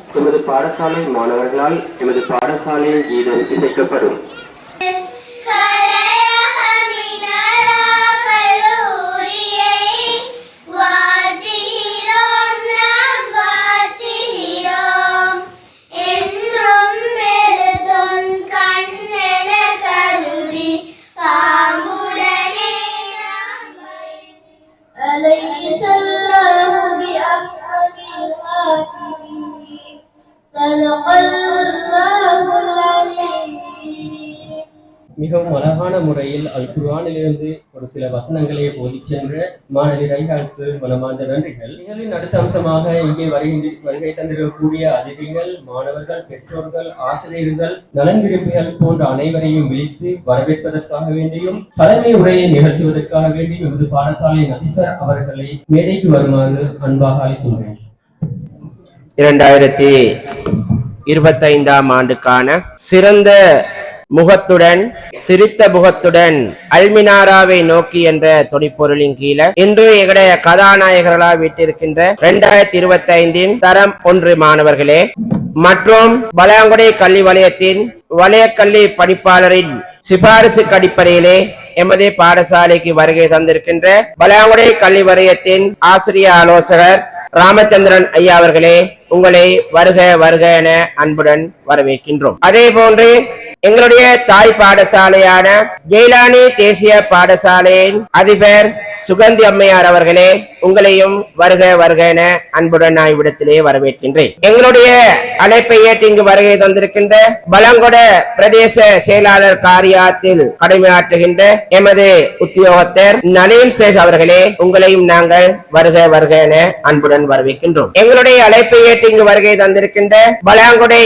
எமது பாடசாலை மாணவர்களால் எமது பாடசாலையில் கீதம் இசைக்கப்படும். மிகவும் அழகான முறையில் அல் குர்ஆனிலிருந்து ஒரு சில வசனங்களை போதிச் சென்ற மாணவி ரைஹானுக்கு மனமார்ந்த நன்றிகள். நிகழ்வின் அடுத்த அம்சமாக இங்கே வருகை தந்திருக்கக்கூடிய அதிதிகள், மாணவர்கள், பெற்றோர்கள், ஆசிரியர்கள், நலன் விரும்பிகள் போன்ற அனைவரையும் விழித்து வரவேற்பதற்காக வேண்டியும் தலைமை உரையை நிகழ்த்துவதற்காக வேண்டியும் எமது பாடசாலையின் அதிபர் அவர்களை மேடைக்கு வருமாறு அன்பாக அழைக்கின்றேன். 2025 ஆண்டுக்கான சிறந்த முகத்துடன் சிரித்த முகத்துடன் அல்மினாராவை நோக்கி என்ற துணிப்பொருளின் கீழே இன்று எங்களுடைய கதாநாயகர்களாக வீட்டிருக்கின்ற 2025 தரம் 1 மாணவர்களே மற்றும் பலாங்குடை கல்வி வலயத்தின் வலயக்கல்வி படிப்பாளரின் சிபாரிசு அடிப்படையிலே எமது பாடசாலைக்கு வருகை தந்திருக்கின்ற பலாங்குடை கல்வி வலயத்தின் ஆசிரியர் ஆலோசகர் ராமச்சந்திரன் ஐயா அவர்களே, உங்களை வருக வருக என அன்புடன் வரவேற்கின்றோம். அதே போன்று எங்களுடைய தாய் பாடசாலையான ஜெயிலானி தேசிய பாடசாலையின் அதிபர் சுகந்தி அம்மையார் அவர்களே, உங்களையும் வருக வருக என அன்புடன் நான் இவ்விடத்திலே வரவேற்கின்றேன். எங்களுடைய அழைப்பை ஏற்று இங்கு வருகை தந்திருக்கின்ற பலங்கொட பிரதேச செயலாளர் காரியாத்தில் கடமையாற்றுகின்ற எமது உத்தியோகத்தர் நலீம் சேக் அவர்களே, உங்களையும் நாங்கள் வருக வருக என அன்புடன் வரவேற்கின்றோம். எங்களுடைய அழைப்பை ஏற்று இங்கு வருகை தந்திருக்கின்ற பலாங்குடை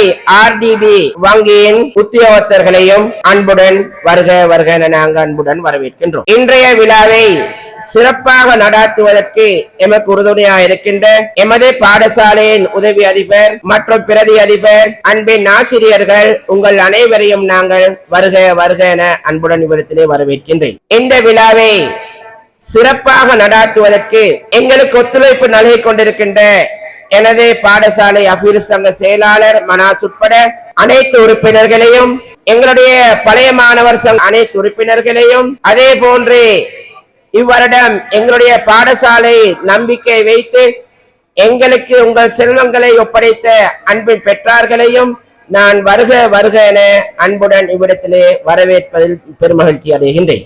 RDB வங்கியின் உத்தியோகத்தர்களையும் அன்புடன் வருக வருக என நாங்கள் அன்புடன் வரவேற்கின்றோம். இன்றைய விழாவை சிறப்பாக நடாத்துவதற்கு எமக்கு உறுதுணையாக இருக்கின்ற எமது பாடசாலையின் உதவி அதிபர் மற்றும் பிரதி அதிபர், அன்பின் ஆசிரியர்கள், உங்கள் அனைவரையும் நாங்கள் வருக வருக என அன்புடன் இவ்விடத்திலே வரவேற்கின்றேன். இந்த விழாவை சிறப்பாக நடாத்துவதற்கு எங்களுக்கு ஒத்துழைப்பு நல்கிக் கொண்டிருக்கின்ற எனது பாடசாலை அபிவிருத்தி சங்க செயலாளர் மனாஸ் உட்பட அனைத்து உறுப்பினர்களையும், எங்களுடைய பழைய மாணவர் சங்க அனைத்து உறுப்பினர்களையும், அதே போன்று இவ்வருடம் எங்களுடைய பாடசாலை நம்பிக்கை வைத்து எங்களுக்கு உங்கள் செல்வங்களை ஒப்படைத்த அன்பின் பெற்றார்களையும் நான் வருக வருக என அன்புடன் இவ்விடத்திலே வரவேற்பதில் பெருமகிழ்ச்சி அடைகின்றேன்.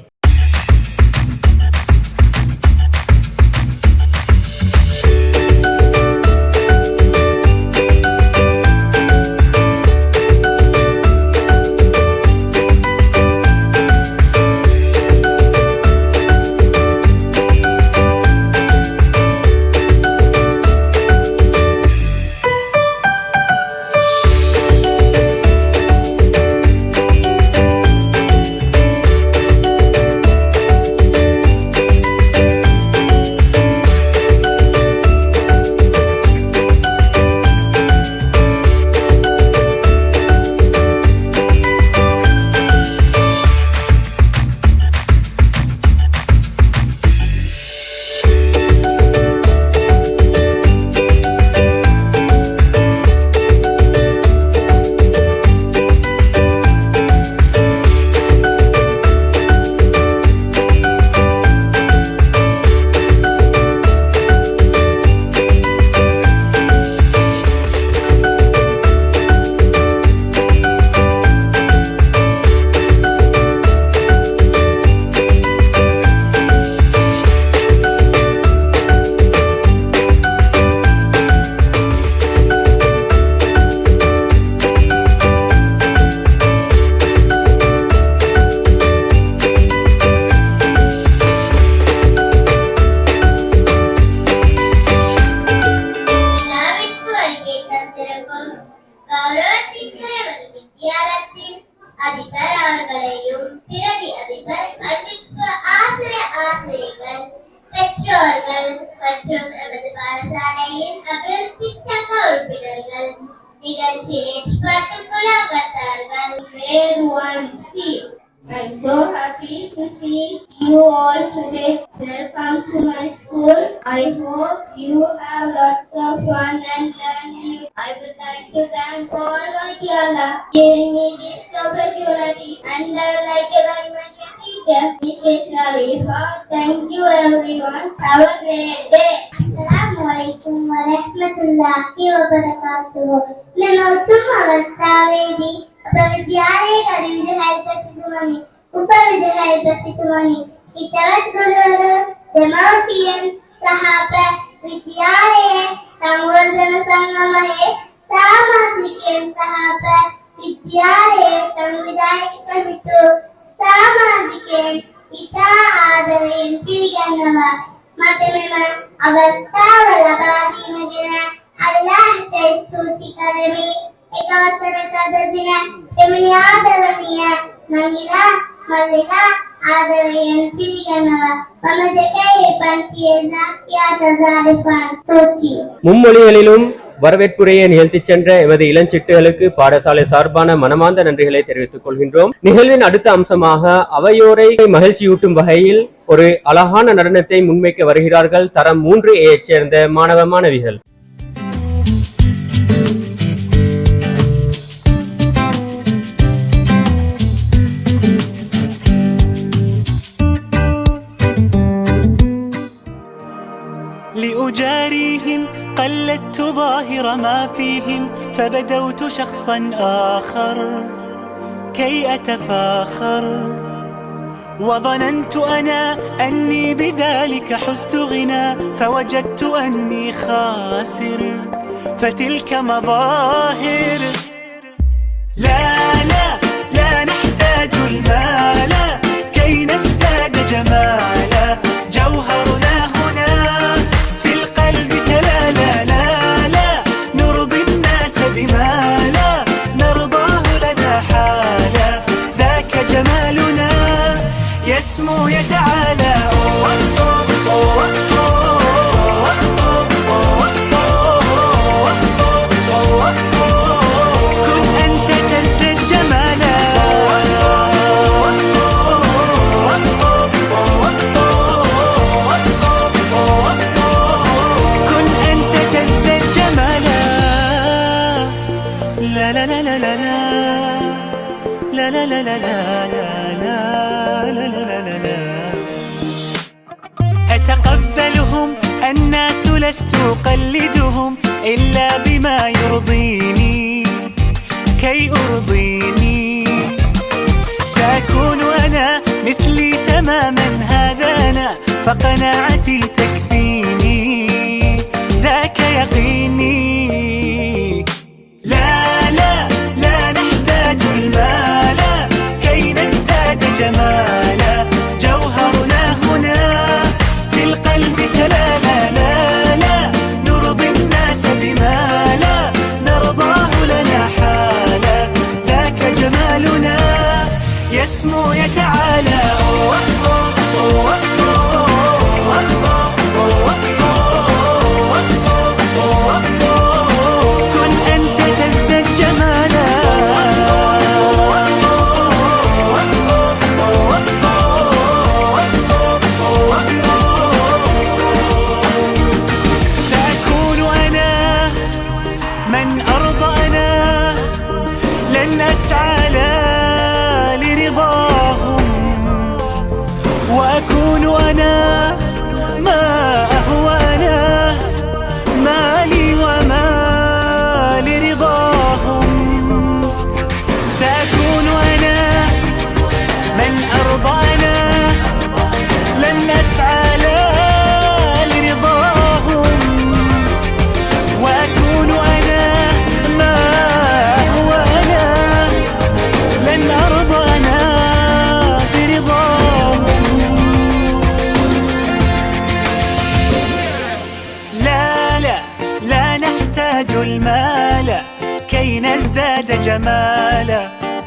I'm so happy to see you all today. Welcome to my school. I hope you have lots of fun and learn new. I would like to thank Almighty Allah giving me this opportunity, and I would like to thank my teacher, Mrs. Khalifa. Thank you everyone. Have a great day. Assalamualaikum warahmatullahi wabarakatuh. मैं मौसम अवस्था वेदी विद्यालय का विद्यालय प्रतिष्ठितवानी उपर विद्यालय प्रतिष्ठितवानी इतवत गुरुवर जमापियन सहाब विद्यालय संवर्धन संगमहे सामाजिक सहाब विद्यालय संविधायक कमिटो सामाजिक पिता आदरයෙන් පිළිගන්නවා මට මෙම අවස්ථාව ලබා දීමගෙන අල්ලාහට ස්තුති කරමි. එකවසරට අද දින එමනි ආදරණීය මංගිලා මල්ලිලා ආදරයෙන් පිළිගන්නවා. මම දෙකේ පන්තියේ නාට්‍ය සදාරිපන් ස්තුති. மும்மொழிகளிலும் வரவேற்புரையை நிகழ்த்திச் சென்ற எமது இளஞ்சிட்டுகளுக்கு பாடசாலை சார்பான மனமார்ந்த நன்றிகளை தெரிவித்துக் கொள்கின்றோம். நிகழ்வின் அடுத்த அம்சமாக அவையோரை மகிழ்ச்சியூட்டும் வகையில் ஒரு அழகான நடனத்தை முன்வைக்க வருகிறார்கள் தரம் 3A சேர்ந்த மாணவ மாணவிகள். لأجاريهم قلدت ظاهر ما فيهم فبدوت شخصا آخر كي أتفاخر وظننت أنا أني بذلك حزت غنى، فوجدت أني خاسر، فتلك مظاهر. لا لا لا نحتاج المال كي نزداد جمالا، جوهرنا هنا في القلب تلالا. لا لا نرضي الناس بما لا نرضاه لنا حالا، ذاك جمالنا يسمو يتعالى. كن أنت تزداد جمالا، كن أنت تزداد جمالا. لا لا لا لا لا لا لا لا لا لا لا. أتقبلهم الناس لست أقلدهم إلا بما يرضيني كي أرضيني. سأكون أنا مثلي تماما، هذا أنا فقناعتي تكفيني، ذاك يقيني. لا لا لا نحتاج المال كي نزداد جمالا، جوهرنا هنا في القلب تلالا. لا لا نرضي الناس بما لا نرضاه لنا حالا، ذاك جمالنا يسمو يتعالى. كن أنت تزداد جمالا. سأكون أنا من أرضى أنا، لن أسعى لا لرضاهم، وأكون أنا ما أهوى أنا، مالي وما لرضاهم. سأكون أنا من أرضى أنا، لن أسعى لا لرضاهم، وأكون أنا ما هو أنا، لن أرضى أنا برضاهم. لا لا لا نحتاج المال كي نزداد جمالا،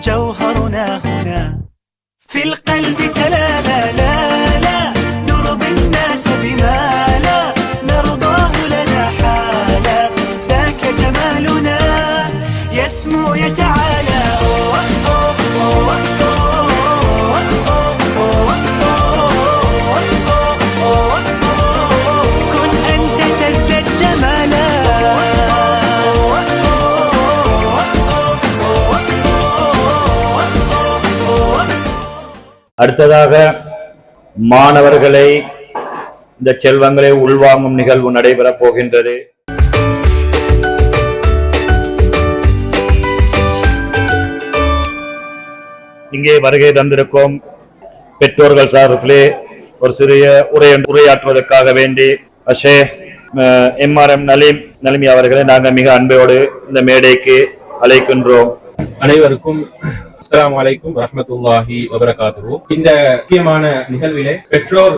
جوهرنا هنا في القلب تلالا. لا لا نرضي الناس بما لا نرضاه لنا حالا، ذاك جمالنا يسمو يتعالى. كن أنت تزداد جمالا. அடுத்ததாக மாணவர்களை இந்த செல்வங்களை உள்வாங்கும் நிகழ்வு நடைபெறப் போகின்றது. இங்கே வருகை தந்திருக்கும் பெற்றோர்கள் சார்பிலே ஒரு சிறிய உரையாற்றுவதற்காக வேண்டி ஷேக் MRM நலிமி அவர்களை நாங்கள் மிக அன்போடு இந்த மேடைக்கு அழைக்கின்றோம். அனைவருக்கும் அஸ்ஸலாமு அலைக்கும் வரஹ்மத்துல்லாஹி வபரகாத்துஹு. இந்த முக்கியமான நிகழ்விலே பெற்றோர்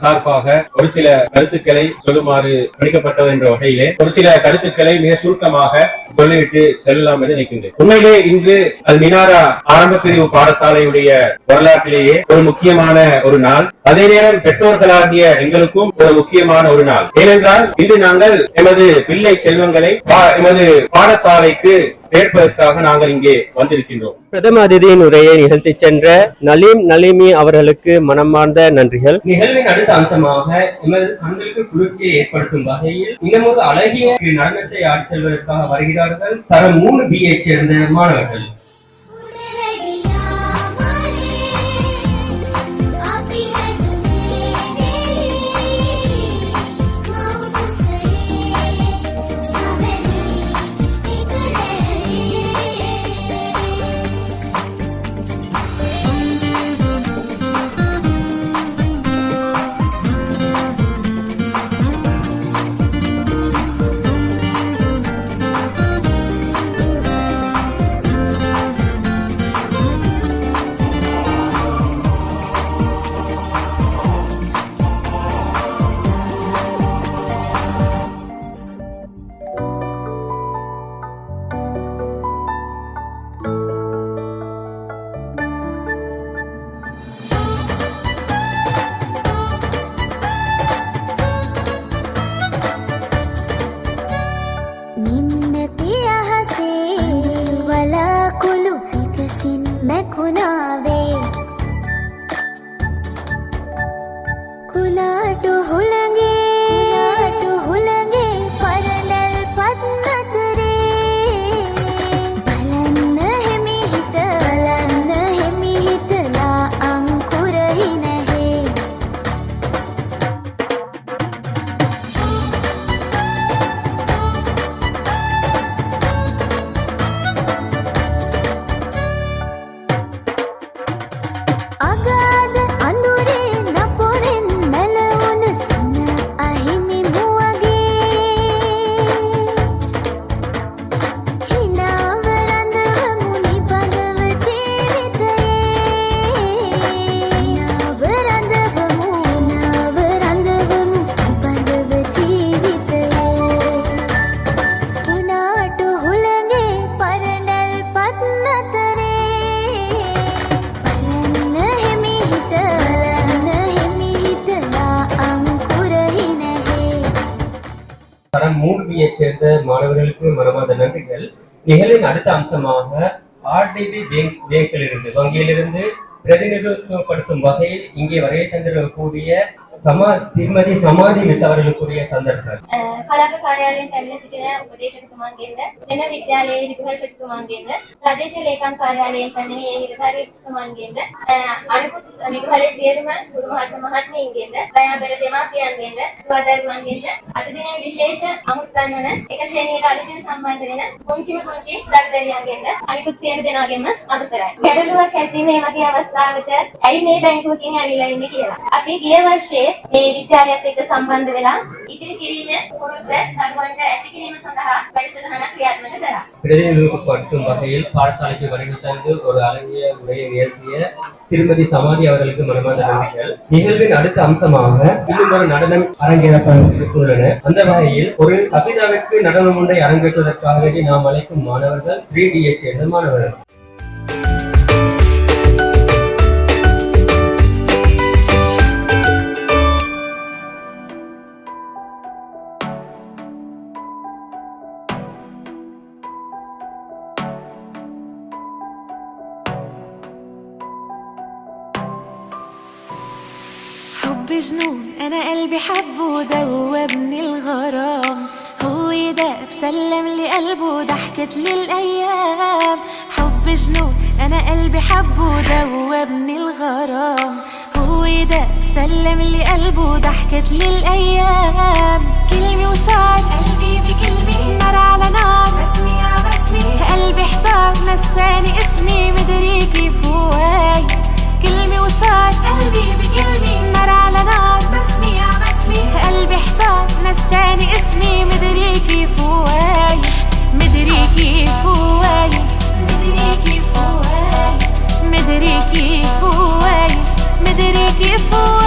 சார்பாக ஒரு சில கருத்துக்களை சொல்லுமாறு அளிக்கப்பட்டது என்ற வகையிலே ஒரு சில கருத்துக்களை மிக சுருக்கமாக சொல்லிவிட்டு செல்லலாம் என்று நினைக்கின்றேன். உண்மையிலே இன்று அல் மினாரா ஆரம்ப பிரிவு பாடசாலையுடைய வரலாற்றிலேயே ஒரு முக்கியமான ஒரு நாள், அதே நேரம் பெற்றோர்களாகிய எங்களுக்கும் ஒரு முக்கியமான ஒரு நாள். ஏனென்றால் இன்று நாங்கள் எமது பிள்ளை செல்வங்களை எமது பாடசாலைக்கு சேர்ப்பதற்காக நாங்கள் இங்கே வந்திருக்கின்றோம். பிரதம அதிதியின் உரையை நிகழ்த்தி சென்ற நலிமி அவர்களுக்கு மனமார்ந்த நன்றிகள். நிகழ்வின் அடுத்த அம்சமாக எமது கண்களுக்கு குளிர்ச்சியை ஏற்படுத்தும் வகையில் இன்னமொரு அழகிய நடனத்தை ஆடி செல்வதற்காக வருகிறார்கள் தரம் 3B சேர்ந்த மாணவர்கள். कुनावे कुनाटु हुलंगे परनल पद्मतरे बलन हेमी हिटला अंकुरहि नहे अगाध अंदुरे नपोरेन मेलवुन सिन अहिमि मुअगे हिनावरंदव मुनि बंदव जीवितये हिनावरंदव मुनि बंदव जीवितये कुनाटु हुलंगे परनल पद्मतरे बलन हेमी हिटला अंकुरहि नहे தரம் 3B சேர்ந்த மாணவர்களுக்கு மனமார்ந்த நன்றிகள். நிகழ்வின் அடுத்த அம்சமாக ஆர்டிபி பேங்கிலிருந்து வங்கியிலிருந்து பிரதிநிதித்துவப்படுத்தும் வகையில் இங்கே வருகை தந்திருக்கக்கூடிய திருமதி සමාධි මිස් அவர்களுக்குரிய සන්දර්භය. කලාප කාර්යාලයෙන් පැමිණ සිටින උපදේශකතුමන්ගෙන්ද මෙම විද්‍යාලයේ විදුහල්පතිතුමන්ගෙන්ද ප්‍රදේශ ලේකම් කාර්යාලයෙන් පැමිණි ඒ නිලධාරීතුමන්ගෙන්ද අනිකුත් විදුහලේ සියලුම ගුරු මහත්ම මහත්මීන්ගෙන්ද දයාබර දෙමාපියන්ගෙන්ද දුවදරුවන්ගෙන්ද අද දිනේ විශේෂ අමුත්තන් වන එක ශ්‍රේණියට අලුතින් සම්බන්ධ වෙන පුංචිම පුංචි දරුදරියන්ගෙන්ද අනිකුත් සියලු දෙනාගෙන්ම අවසරයි. ගැටලුවක් ඇති මේ වගේ අවස්ථාවක ඇයි මේ බැංකුවකින් ඇවිල්ලා ඉන්නේ කියලා. අපි ගිය වර්ෂයේ මේ විද්‍යාලයත් එක්ක සම්බන්ධ වෙලා ඉදිරි කිරීමේ පුරුද්ද දරුවන්ට ඇති කිරීම සඳහා වැඩසටහනක් ක්‍රියාත්මක කරා. பிரதிநிதித்துவப்படுத்தும் வகையில் பாடசாலைக்கு வருகை தந்து ஒரு அழகிய உரையை நிகழ்த்திய திருமதி சமாதி அவர்களுக்கு மனமார்ந்த நன்றிகள். நிகழ்வின் அடுத்த அம்சமாக இன்னும் ஒரு நடனம் அரங்கேறப்பட்டுள்ளன. அந்த வகையில் ஒரு கவிதாவிற்கு நடனம் ஒன்றை அரங்கேற்றுவதற்காக நாம் அழைக்கும் மாணவர்கள் 3D சேர்ந்த மாணவர்கள். حب جنون انا قلبي حبه ودوبني الغرام هو داب سلم لي قلبه ضحكت لي الايام حب جنون انا قلبي حبه ودوبني الغرام هو داب سلم لي قلبه ضحكت لي الايام كلمه وسعد قلبي بكلمه نار على نار بسمي على بسمي قلبي احتار نساني اسمي مدري كيف هواي كلمة وصار قلبي بكلمة نار على نار بسمي على بسمي قلبي احتار نساني اسمي مدري كيف هواي مدري كيف هواي مدري كيف هواي مدري كيف هواي مدري كيف هواي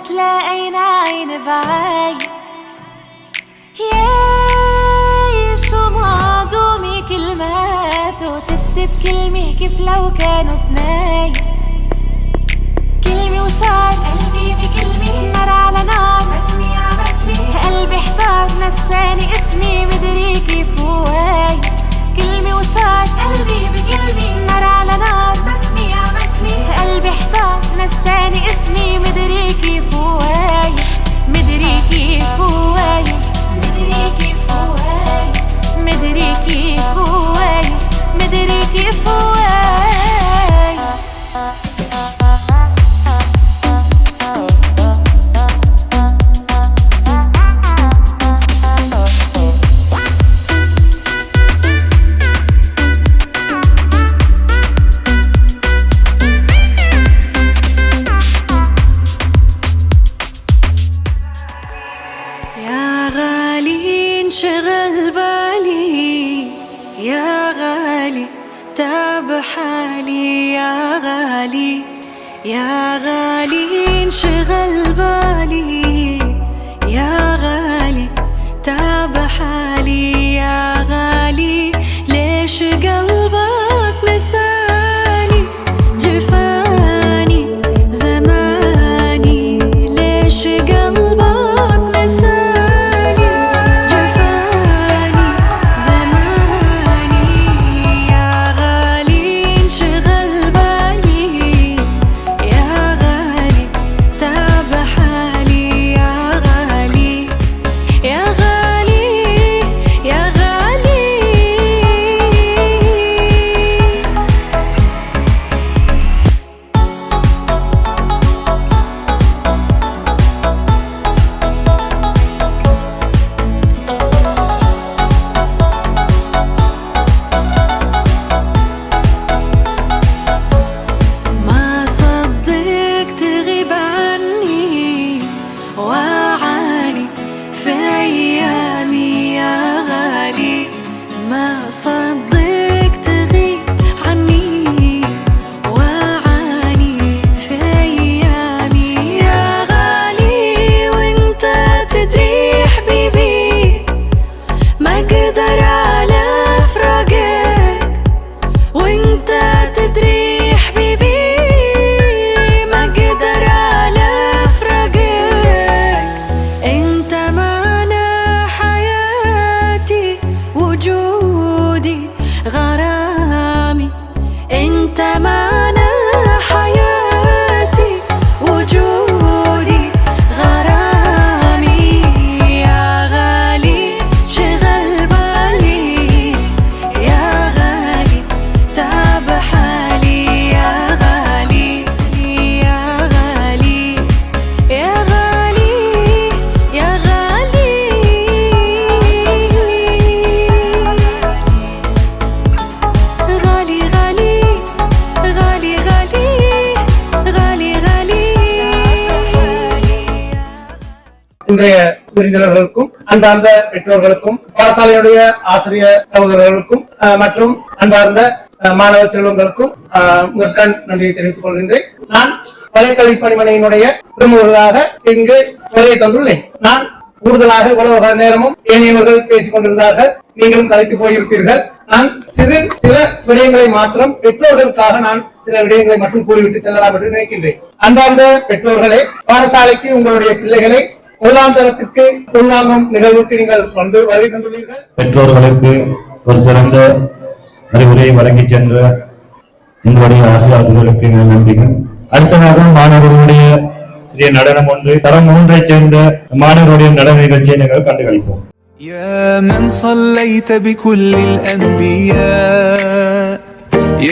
تلاقينا عين بعين يا شو معدومي كلماته تكتب كلمة كيف لو كانوا تناي كلمة وصار قلبي بكلمة نار على نار بسمي على بسمي قلبي احتار نساني اسمي مدري كيف هواي كلمة وصار قلبي بكلمة نار على نار بسمي على بسمي قلبي احتار نساني اسمي مدري كيف هواي مدري كيف هواي مدري كيف هواي مدري كيف هواي مدري كيف هواي حالي يا غالي يا غالي انشغل بالي இன்றைய விருந்தினர்களுக்கும் அன்பார்ந்த பெற்றோர்களுக்கும் பாடசாலையுடைய ஆசிரியர் சகோதரர்களுக்கும் மற்றும் அன்பார்ந்த மாணவ செல்வங்களுக்கும் முதற்கண் நன்றியை தெரிவித்துக் கொள்கின்றேன். நான் வலைக்கல்வி பணிமனையினுடைய பிரமுகர்களாக இங்கு வருகை தந்துள்ளேன். நான் கூடுதலாக இவ்வளவு நேரமும் ஏனையவர்கள் பேசிக் கொண்டிருந்தார்கள், நீங்களும் கலைத்து போயிருப்பீர்கள். நான் சில விடயங்களை மாத்திரம் பெற்றோர்களுக்காக நான் சில விடயங்களை மட்டும் கூறிவிட்டு செல்லலாம் என்று நினைக்கின்றேன். அன்பார்ந்த பெற்றோர்களே, பாடசாலைக்கு உங்களுடைய பிள்ளைகளை முதலாம் தரத்திற்கு உள்வாங்கும் நிகழ்வுக்கு நீங்கள் வந்து வருகை தந்துள்ளீர்கள். பெற்றோர்களுக்கு ஒரு சிறந்த அறிவுரையை வழங்கி சென்ற எங்களுடைய ஆசிரியர்களுக்கு நன்றிகள். அடுத்ததாக மாணவர்களுடைய சிறிய நடனம் ஒன்று தரம் 3ஐ சேர்ந்த மாணவருடைய நடன நிகழ்ச்சியை நாங்கள் கண்டுகளிப்போம். يا من صليت بكل الأنبياء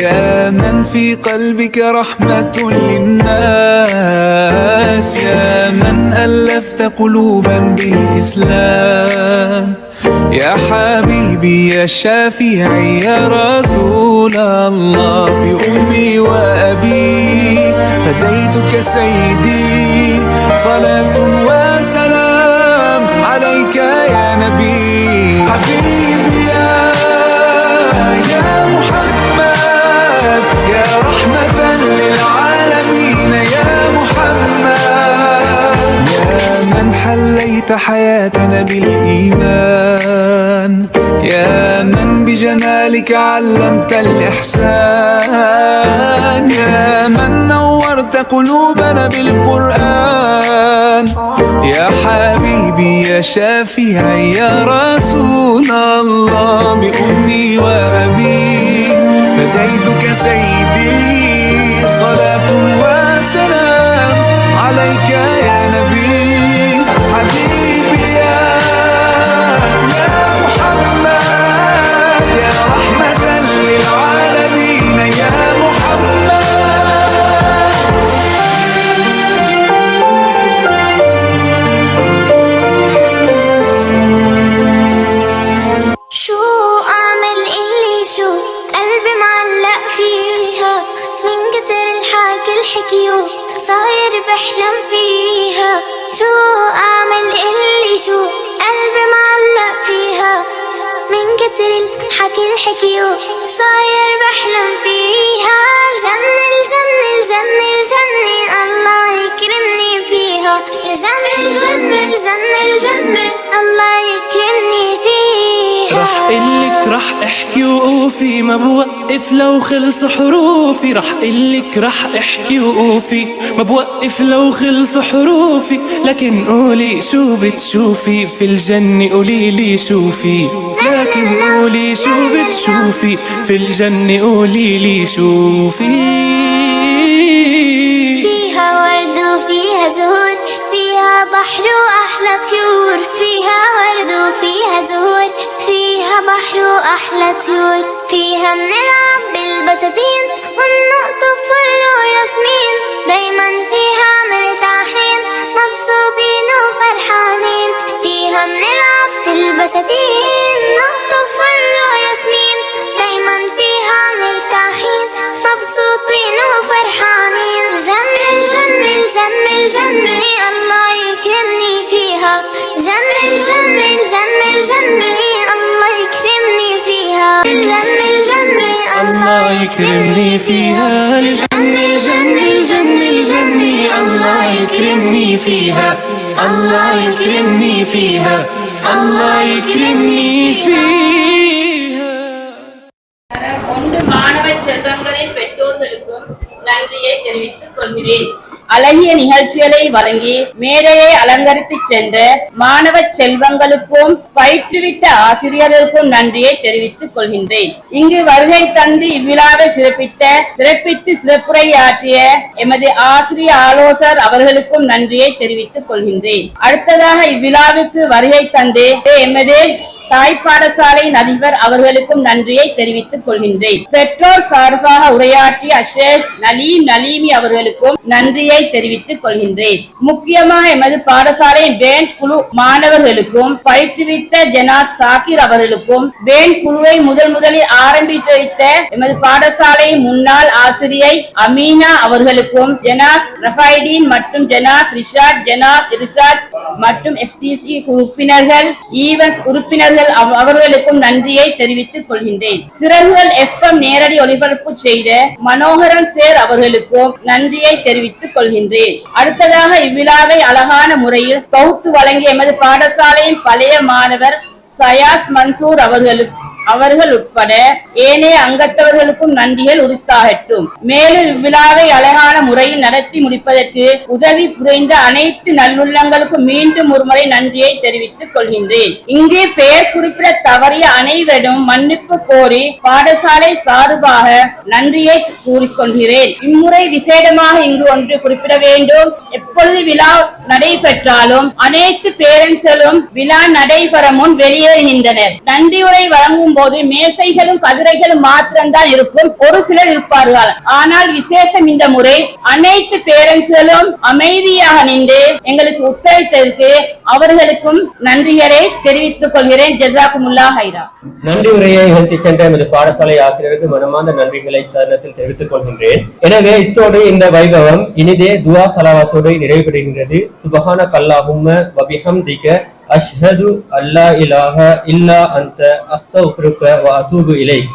يا من في قلبك رحمة للناس يا من ألفت قلوبا بالإسلام يا حبيبي يا شافعي يا رسول الله بأمي وأبي فديتك سيدي صلاة وسلام عليك يا نبي حبيبي يا محمد يا رحمة للعالمين يا محمد يا من حليت حياتنا بالإيمان يا من بجمالك علمت الإحسان يا من نورت قلوبنا بالقرآن يا حبيبي يا شافعي يا رسول الله بأمي وأبي فديتك سيدي صلاة وسلام عليك يا نبي حبيبي يا محمد يا رحمة للعالمين يا محمد شو أعمل اللي شو قلبي معلق فيها من كتر الحكي الحكيو صاير بحلم فيها شو أعمل اللي شو قلبي معلق فيها من كتر الحكي الحكيو صاير بحلم فيها الجنة الجنة الجنة الجنة الله يكرمني فيها الجنة الجنة الجنة الجنة الله يكرمني فيها رح قلك رح احكي وقوفي ما بوقف لو خلص حروفي رح قلك رح احكي وقوفي ما بوقف لو خلص حروفي لكن قولي شو بتشوفي في الجنة قوليلي شوفي لكن قولي شو بتشوفي في الجنة قوليلي شوفي فيها ورد وفيها زهور فيها بحر وأحلى طيور فيها ورد وفيها زهور فيها بحر وأحلى طيور فيها بنلعب بالبساتين وبنقطف فل وياسمين دايما فيها مرتاحين مبسوطين وفرحانين فيها بنلعب بالبساتين نقطف فل وياسمين دايما فيها مرتاحين مبسوطين وفرحانين جنة الجنة الجنة الجنة الله يكرمني فيها جنة الجنة الجنة الجنة الله يكرمني فيها الجنة الجنة الله يكرمني فيها الجنة الجنة الجنة الجنة الله يكرمني فيها الله يكرمني فيها الله يكرمني فيها ஒன்று மாணவ செல்வங்களின் பெற்றோர்களுக்கும் நன்றியை தெரிவித்துக் கொள்கிறேன். அழகிய நிகழ்ச்சிகளை வழங்கி மேடையை அலங்கரித்து சென்ற மாணவ செல்வங்களுக்கும் பயிற்றுவித்த ஆசிரியர்களுக்கும் நன்றியை தெரிவித்துக் கொள்கின்றேன். இங்கு வருகை தந்து இவ்விழாவை சிறப்பித்து சிறப்புரையாற்றிய எமது ஆசிரிய ஆலோசகர் அவர்களுக்கும் நன்றியை தெரிவித்துக் கொள்கின்றேன். அடுத்ததாக இவ்விழாவுக்கு வருகை தந்து எமது தாய் பாடசாலையின் அதிபர் அவர்களுக்கும் நன்றியை தெரிவித்துக் கொள்கின்றேன். பெற்றோர் சார்பாக உரையாற்றிய ஷேக் நலீமி அவர்களுக்கும் நன்றியை தெரிவித்துக் கொள்கின்றேன். முக்கியமாக எமது பாடசாலையின் பேண்ட் குழு மாணவர்களுக்கும் பயிற்றுவித்த ஜனாப் சாகிர் அவர்களுக்கும் பேண்ட் குழுவை முதலில் ஆரம்பித்து வைத்த எமது பாடசாலையின் முன்னாள் ஆசிரியை அமீனா அவர்களுக்கும் ஜனாப் ரஃபைடீன் மற்றும் ஜனாப் ரிஷாத் மற்றும் எஸ்டிசி உறுப்பினர்கள் ஈவன்ஸ் உறுப்பினர்கள் அவர்களுக்கும் நன்றியை தெரிவித்துக் கொள்கின்றேன். சிறகுகள் FM நேரடி ஒளிபரப்பு செய்த மனோகரன் சேர் அவர்களுக்கும் நன்றியை தெரிவித்துக் கொள்கின்றேன். அடுத்ததாக இவ்விழாவை அழகான முறையில் தொகுத்து வழங்கிய எமது பாடசாலையின் பழைய மாணவர் சயாஸ் மன்சூர் அவர்கள் உட்பட ஏனைய அங்கத்தவர்களுக்கும் நன்றிகள் உரித்தாகட்டும். மேலும் இவ்விழாவை அழகான முறையில் நடத்தி முடிப்பதற்கு உதவி புரிந்த அனைத்து நல்லுள்ளங்களுக்கும் மீண்டும் ஒருமுறை நன்றியை தெரிவித்துக் கொள்கின்றேன். இங்கே பெயர் குறிப்பிட தவறிய அனைவரிடம் மன்னிப்பு கோரி பாடசாலை சார்பாக நன்றியை கூறிக்கொள்கிறேன். இம்முறை விசேடமாக இங்கு ஒன்று குறிப்பிட வேண்டும். எப்பொழுது விழா நடைபெற்றாலும் அனைத்து பேரண்ட்ஸ்களும் விழா நடைபெற முன் வெளியேறுகின்றனர். நன்றியுரை வழங்கும் போது மேசைகளும் கதிரைகளும் மாத்திரம்தான் இருக்கும். ஒரு சிலர் இருப்பார்கள். ஆனால் விசேஷம் இந்த முறை அனைத்து பேரண்ட்ஸ்களும் அமைதியாக நின்று எங்களுக்கு உத்தரவிட்டதற்கு அவர்களுக்கும் நன்றிகளை தெரிவித்துக் கொள்கிறேன். ஜஸாக்குமுல்லாஹ் ஹைரா. நன்றி உரையை நிகழ்த்தி சென்ற எமது பாடசாலை ஆசிரியருக்கு மனமார்ந்த நன்றிகளை தருணத்தில் தெரிவித்துக் கொள்கின்றேன். எனவே இத்தோடு இந்த வைபவம் இனிதே துஆ ஸலவாத்தோடு நிறைவுபெறுகின்றது. சுப்ஹானக அல்லாஹும்ம வ பிஹம்திக அஷ்ஹது அல்லா இலாஹா இல்லா அன்த அஸ்தக்ஃபிருக வ அத்தூபு இலைக்.